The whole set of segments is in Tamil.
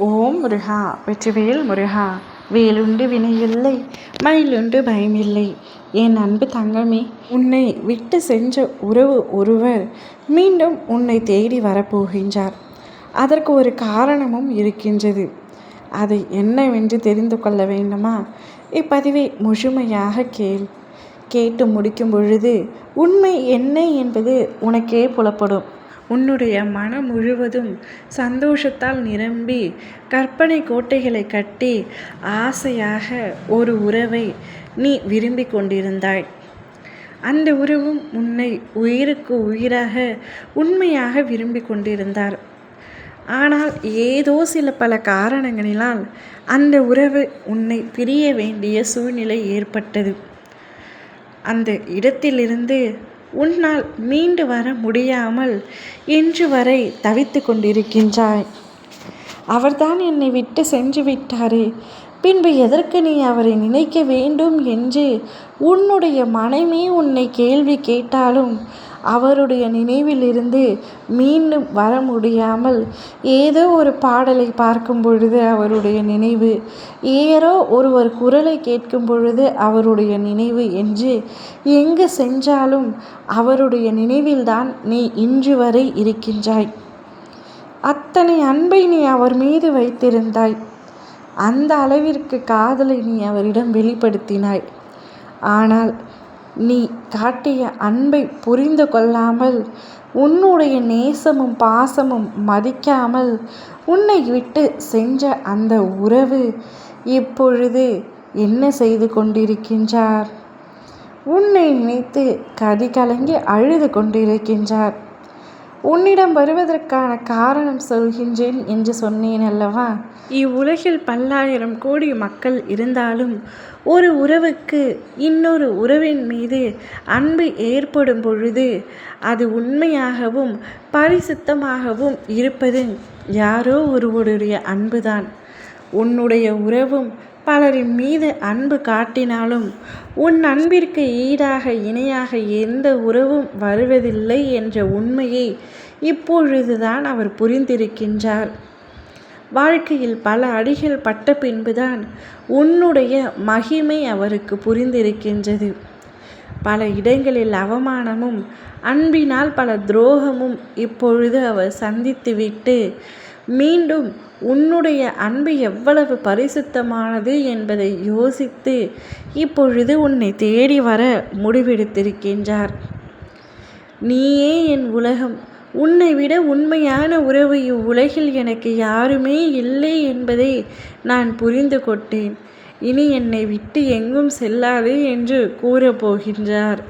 ஓம் முருகா வெற்றிவேல் முருகா. வேலுண்டு வினையில்லை, மயிலுண்டு பயமில்லை. என் அன்பு தங்கமே, உன்னை விட்டு சென்ற உறவு ஒருவர் மீண்டும் உன்னை தேடி வரப்போகின்றார். அதற்கு ஒரு காரணமும் இருக்கின்றது. அதை என்னவென்று தெரிந்து கொள்ள வேண்டுமா? இப்பதிவை முழுமையாக கேட்டு முடிக்கும் பொழுது உண்மை என்ன என்பது உனக்கே புலப்படும். உன்னுடைய மனம் முழுவதும் சந்தோஷத்தால் நிரம்பி கற்பனை கோட்டைகளை கட்டி ஆசையாக ஒரு உறவை நீ விரும்பி கொண்டிருந்தாய். அந்த உறவும் உன்னை உயிருக்கு உயிராக உண்மையாக விரும்பி கொண்டிருந்தார். ஆனால் ஏதோ சில பல காரணங்களினால் அந்த உறவு உன்னை பிரிய வேண்டிய சூழ்நிலை ஏற்பட்டது. அந்த இடத்திலிருந்து உன்னால் மீண்டு வர முடியாமல் இன்று வரை தவித்து கொண்டிருக்கின்றாய். அவர்தான் என்னை விட்டு சென்று விட்டாரே, பின்பு எதற்கு நீ அவரை நினைக்க வேண்டும் என்று உன்னுடைய மனமே உன்னை கேள்வி கேட்டாலும் அவருடைய நினைவிலிருந்து மீண்டும் வர முடியாமல் ஏதோ ஒரு பாடலை பார்க்கும் பொழுது அவருடைய நினைவு, ஏதோ ஒருவர் குரலை கேட்கும் பொழுது அவருடைய நினைவு என்று எங்கு சென்றாலும் அவருடைய நினைவில்தான் நீ இன்று வரை இருக்கின்றாய். அத்தனை அன்பை நீ அவர் மீது வைத்திருந்தாய். அந்த அளவிற்கு காதலை நீ அவரிடம் வெளிப்படுத்தினாய். ஆனால் நீ காட்டிய அன்பை புரிந்து கொள்ளாமல், உன்னுடைய நேசமும் பாசமும் மதிக்காமல் உன்னை விட்டு சென்ற அந்த உறவு இப்பொழுது என்ன செய்து கொண்டிருக்கின்றார்? உன்னை நினைத்து கதி கலங்கி அழுது கொண்டிருக்கின்றார். உன்னிடம் வருவதற்கான காரணம் சொல்கின்றேன் என்று சொன்னேன் அல்லவா? இவ்வுலகில் பல்லாயிரம் கோடி மக்கள் இருந்தாலும் ஒரு உறவுக்கு இன்னொரு உறவின் மீது அன்பு ஏற்படும் பொழுது அது உண்மையாகவும் பரிசுத்தமாகவும் இருப்பது யாரோ ஒருவருடைய அன்புதான். உன்னுடைய உறவும் பலரின் மீது அன்பு காட்டினாலும் உன் அன்பிற்கு ஈடாக இணையாக எந்த உறவும் வருவதில்லை என்ற உண்மையை இப்பொழுதுதான் அவர் புரிந்திருக்கின்றார். வாழ்க்கையில் பல அடிகள் பட்ட பின்புதான் உன்னுடைய மகிமை அவருக்கு புரிந்திருக்கின்றது. பல இடங்களில் அவமானமும் அன்பினால் பல துரோகமும் இப்பொழுது அவர் சந்தித்துவிட்டு மீண்டும் உன்னுடைய அன்பு எவ்வளவு பரிசுத்தமானது என்பதை யோசித்து இப்பொழுது உன்னை தேடி வர முடிவெடுத்திருக்கின்றார். நீயே என் உலகம், உன்னை விட உண்மையான உறவு இவ்வுலகில் எனக்கு யாருமே இல்லை என்பதை நான் புரிந்து கொண்டேன். இனி என்னை விட்டு எங்கும் செல்லாது என்று கூறப்போகின்றார்.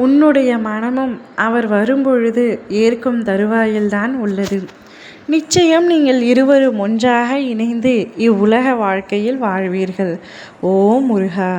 உன்னுடைய மனமும் அவர் வரும்பொழுது ஏற்கும் தருவாயில்தான் உள்ளது. நிச்சயம் நீங்கள் இருவரும் ஒன்றாக இணைந்து இவ்வுலக வாழ்க்கையில் வாழ்வீர்கள். ஓம் முருகா.